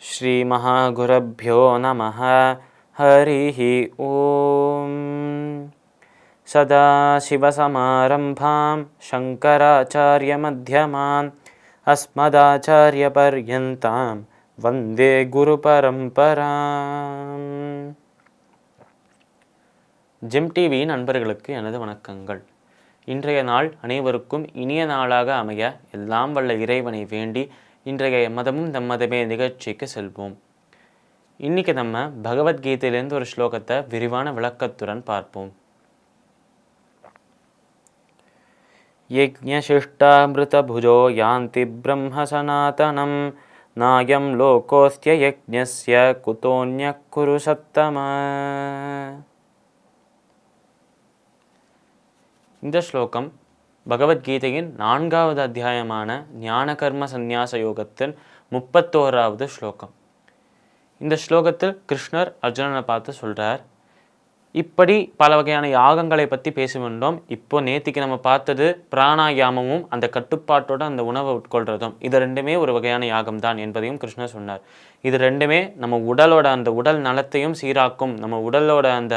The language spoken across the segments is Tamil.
ஸ்ரீ மகாகுருப்யோ நமः. ஹரிः ஓம். சதாசிவசமாரம்பாம் சங்கராச்சார்யமத்யமாம் அஸ்மதாச்சார்யபர்யந்தாம் வந்தே குருபரம்பராம். ஜெம் டிவியின் நண்பர்களுக்கு எனது வணக்கங்கள். இன்றைய நாள் அனைவருக்கும் இனிய நாளாக அமைய எல்லாம் வல்ல இறைவனை வேண்டி இன்றைய மதமும் நம்மதமே நிகழ்ச்சிக்கு செல்வோம். இன்னைக்கு நம்ம பகவத்கீதையிலேருந்து ஒரு ஸ்லோகத்தை விரிவான விளக்கத்துடன் பார்ப்போம். யஜ்ஞசிஷ்டாமிருத புஜோ யாந்தி பிரம்ம சனாதனம் நாயம் லோகோஸ்ய யஜ்ஞஸ்ய குதோன்ய குரு சத்தம. இந்த ஸ்லோகம் பகவத்கீதையின் 4வது அத்தியாயமான ஞான கர்ம சந்நியாச யோகத்தின் 31வது ஸ்லோகம். இந்த ஸ்லோகத்தில் கிருஷ்ணர் அர்ஜுனனை பார்த்து சொல்கிறார், இப்படி பல வகையான யாகங்களை பற்றி பேசி வந்தோம். இப்போ நேத்திக்கு நம்ம பார்த்தது பிராணாயாமமும் அந்த கட்டுப்பாட்டோட அந்த உணவை உட்கொள்றதும், இது ரெண்டுமே ஒரு வகையான யாகம்தான் என்பதையும் கிருஷ்ணர் சொன்னார். இது ரெண்டுமே நம்ம உடலோட அந்த உடல் நலத்தையும் சீராக்கும், நம்ம உடலோட அந்த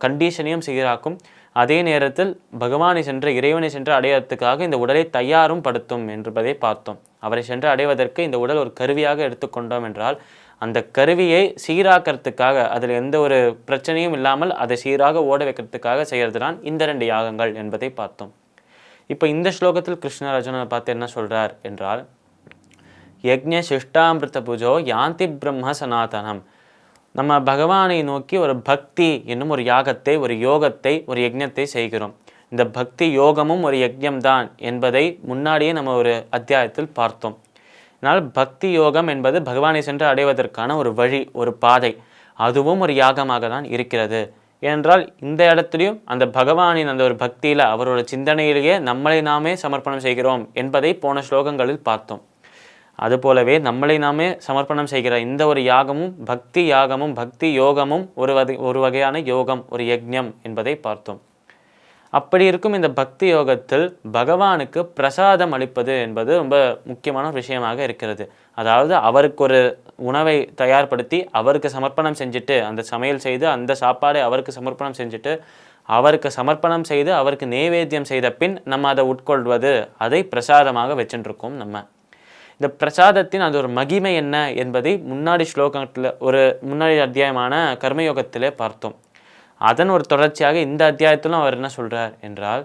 கண்டிஷனையும் சீராக்கும். அதே நேரத்தில் பகவானை சென்று இறைவனை சென்று அடைவதற்காக இந்த உடலை தயாரும் படுத்தும் என்பதை பார்த்தோம். அவரை சென்று அடைவதற்கு இந்த உடல் ஒரு கருவியாக எடுத்துக்கொண்டோம் என்றால் அந்த கருவியை சீராக்கிறதுக்காக, அதில் எந்த ஒரு பிரச்சனையும் இல்லாமல் அதை சீராக ஓட வைக்கிறதுக்காக செய்கிறது தான் இந்த 2 யாகங்கள் என்பதை பார்த்தோம். இப்போ இந்த ஸ்லோகத்தில் கிருஷ்ணர் அர்ஜுனனை பார்த்து என்ன சொல்கிறார் என்றால், யஜ்ஞ சிஷ்டாமிருத புஜோ யாந்தி பிரம்ம சனாதனம். நம்ம பகவானை நோக்கி ஒரு பக்தி என்னும் ஒரு யாகத்தை, ஒரு யோகத்தை, ஒரு யஜ்ஞத்தை செய்கிறோம். இந்த பக்தி யோகமும் ஒரு யஜ்ஞம்தான் என்பதை முன்னாடியே நம்ம ஒரு அத்தியாயத்தில் பார்த்தோம். அதனால் பக்தி யோகம் என்பது பகவானை சென்று அடைவதற்கான ஒரு வழி, ஒரு பாதை. அதுவும் ஒரு யாகமாக தான் இருக்கிறது. ஏனென்றால் இந்த இடத்துலையும் அந்த பகவானின் அந்த ஒரு பக்தியில், அவரோட சிந்தனையிலேயே நம்மளை நாமே சமர்ப்பணம் செய்கிறோம் என்பதை போன ஸ்லோகங்களில் பார்த்தோம். அதுபோலவே நம்மளை நாமே சமர்ப்பணம் செய்கிற இந்த ஒரு யாகமும் பக்தி யாகமும் பக்தி யோகமும் ஒரு வகையான யோகம், ஒரு யஜ்ஞம் என்பதை பார்த்தோம். அப்படி இருக்கும் இந்த பக்தி யோகத்தில் பகவானுக்கு பிரசாதம் அளிப்பது என்பது ரொம்ப முக்கியமான விஷயமாக இருக்கிறது. அதாவது அவருக்கு ஒரு உணவை தயார்படுத்தி அவருக்கு சமர்ப்பணம் செஞ்சுட்டு, அந்த சமையல் செய்து அந்த சாப்பாடை அவருக்கு சமர்ப்பணம் செஞ்சுட்டு, அவருக்கு சமர்ப்பணம் செய்து அவருக்கு நைவேத்தியம் செய்த பின் நம்ம அதை உட்கொள்வது, அதை பிரசாதமாக வச்சுருக்கோம். நம்ம இந்த பிரசாதத்தின் அது ஒரு மகிமை என்ன என்பதை முன்னாடி ஸ்லோகத்தில் முன்னாடி அத்தியாயமான கர்மயோகத்திலே பார்த்தோம். அதன் ஒரு தொடர்ச்சியாக இந்த அத்தியாயத்திலும் அவர் என்ன சொல்கிறார் என்றால்,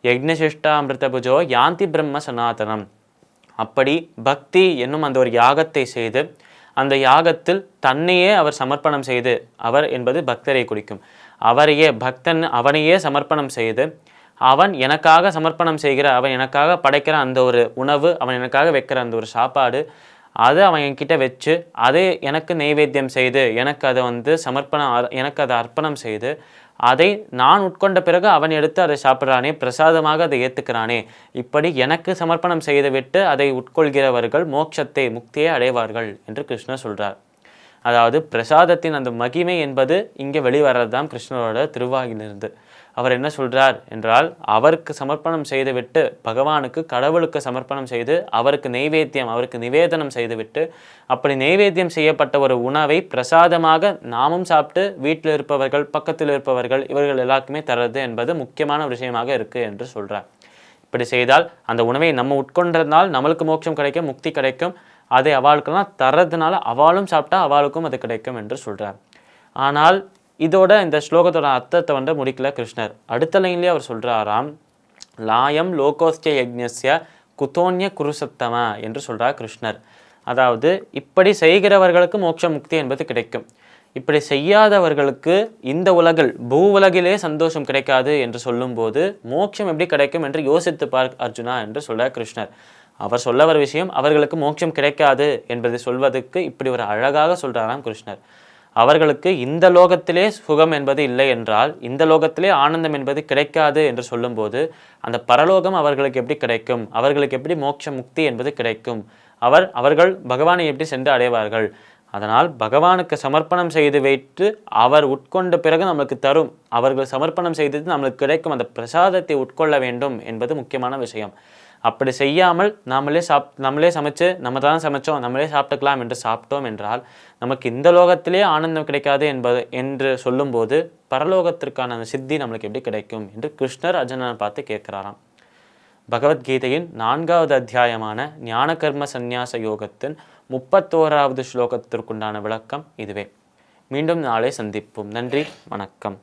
யஜ்ஞசிஷ்டா அமிர்த புஜோ யாந்தி பிரம்ம சனாதனம். அப்படி பக்தி என்னும் அந்த ஒரு யாகத்தை செய்து, அந்த யாகத்தில் தன்னையே அவர் சமர்ப்பணம் செய்து, அவர் என்பது பக்தரை குறிக்கும், அவரையே பக்தன் அவனையே சமர்ப்பணம் செய்து, அவன் எனக்காக சமர்ப்பணம் செய்கிற, அவன் எனக்காக படைக்கிற அந்த ஒரு உணவு, அவன் எனக்காக வைக்கிற அந்த ஒரு சாப்பாடு, அதை அவன் என்கிட்ட வச்சு அதை எனக்கு நைவேத்தியம் செய்து, எனக்கு அதை எனக்கு அதை அர்ப்பணம் செய்து, அதை நான் உட்கொண்ட பிறகு அவன் எடுத்து அதை சாப்பிட்றானே, பிரசாதமாக அதை ஏற்றுக்கிறானே, இப்படி எனக்கு சமர்ப்பணம் செய்து விட்டு அதை உட்கொள்கிறவர்கள் மோட்சத்தை, முக்தியை அடைவார்கள் என்று கிருஷ்ணர் சொல்கிறார். அதாவது பிரசாதத்தின் அந்த மகிமை என்பது இங்கே வெளிவரது தான் கிருஷ்ணரோட திருவாயிலிருந்து. அவர் என்ன சொல்கிறார் என்றால், அவருக்கு சமர்ப்பணம் செய்துவிட்டு, பகவானுக்கு கடவுளுக்கு சமர்ப்பணம் செய்து அவருக்கு நைவேத்தியம், அவருக்கு நிவேதனம் செய்துவிட்டு, அப்படி நைவேத்தியம் செய்யப்பட்ட ஒரு உணவை பிரசாதமாக நாமும் சாப்பிட்டு வீட்டில் இருப்பவர்கள், பக்கத்தில் இருப்பவர்கள், இவர்கள் எல்லாருக்குமே தர்றது என்பது முக்கியமான விஷயமாக இருக்குது என்று சொல்கிறார். இப்படி செய்தால் அந்த உணவை நம்ம உட்கொண்டதுனால் நம்மளுக்கு மோட்சம் கிடைக்கும், முக்தி கிடைக்கும். அதை அவளுக்கெல்லாம் தர்றதுனால அவளும் சாப்பிட்டா அவளுக்கும் அது கிடைக்கும் என்று சொல்கிறார். ஆனால் இதோட இந்த ஸ்லோகத்தோட அர்த்தத்தை முடிக்கல கிருஷ்ணர். அடுத்த லைன்லேயே அவர் சொல்கிறாராம், லாயம் லோகோஸ்ய யஜ்ஞஸ்ய குதோன்ய குருசத்தம என்று சொல்கிறார் கிருஷ்ணர். அதாவது இப்படி செய்கிறவர்களுக்கு மோட்ச முக்தி என்பது கிடைக்கும், இப்படி செய்யாதவர்களுக்கு இந்த உலகில் பூ உலகிலே சந்தோஷம் கிடைக்காது என்று சொல்லும்போது மோட்சம் எப்படி கிடைக்கும் என்று யோசித்து பார் அர்ஜுனா என்று சொல்கிறார் கிருஷ்ணர். அவர் சொல்ல வர விஷயம் அவர்களுக்கு மோட்சம் கிடைக்காது என்பதை சொல்வதற்கு இப்படி ஒரு அழகாக சொல்கிறாராம் கிருஷ்ணர். அவர்களுக்கு இந்த லோகத்திலே சுகம் என்பது இல்லை என்றால், இந்த லோகத்திலே ஆனந்தம் என்பது கிடைக்காது என்று சொல்லும்போது அந்த பரலோகம் அவர்களுக்கு எப்படி கிடைக்கும், அவர்களுக்கு எப்படி மோட்ச முக்தி என்பது கிடைக்கும், அவர்கள் பகவானை எப்படி சென்று அடைவார்கள், அதனால் பகவானுக்கு சமர்ப்பணம் செய்து வைத்து அவர் உட்கொண்ட பிறகு நம்மளுக்கு தரும், அவர்கள் சமர்ப்பணம் செய்தது நம்மளுக்கு கிடைக்கும் அந்த பிரசாதத்தை உட்கொள்ள வேண்டும் என்பது முக்கியமான விஷயம். அப்படி செய்யாமல் நம்மளே சமைச்சு நம்ம தான் சமைச்சோம் நம்மளே சாப்பிட்டுக்கலாம் என்று சாப்பிட்டோம் என்றால் நமக்கு இந்த லோகத்திலே ஆனந்தம் கிடைக்காது என்று சொல்லும்போது பரலோகத்திற்கான அந்த சித்தி நம்மளுக்கு எப்படி கிடைக்கும் என்று கிருஷ்ணர் அர்ஜுனனை பார்த்து கேட்கிறாராம். பகவத்கீதையின் 4வது அத்தியாயமான ஞான கர்ம சந்நியாச யோகத்தின் 31வது ஸ்லோகத்திற்குண்டான விளக்கம் இதுவே. மீண்டும் நாளை சந்திப்போம். நன்றி, வணக்கம்.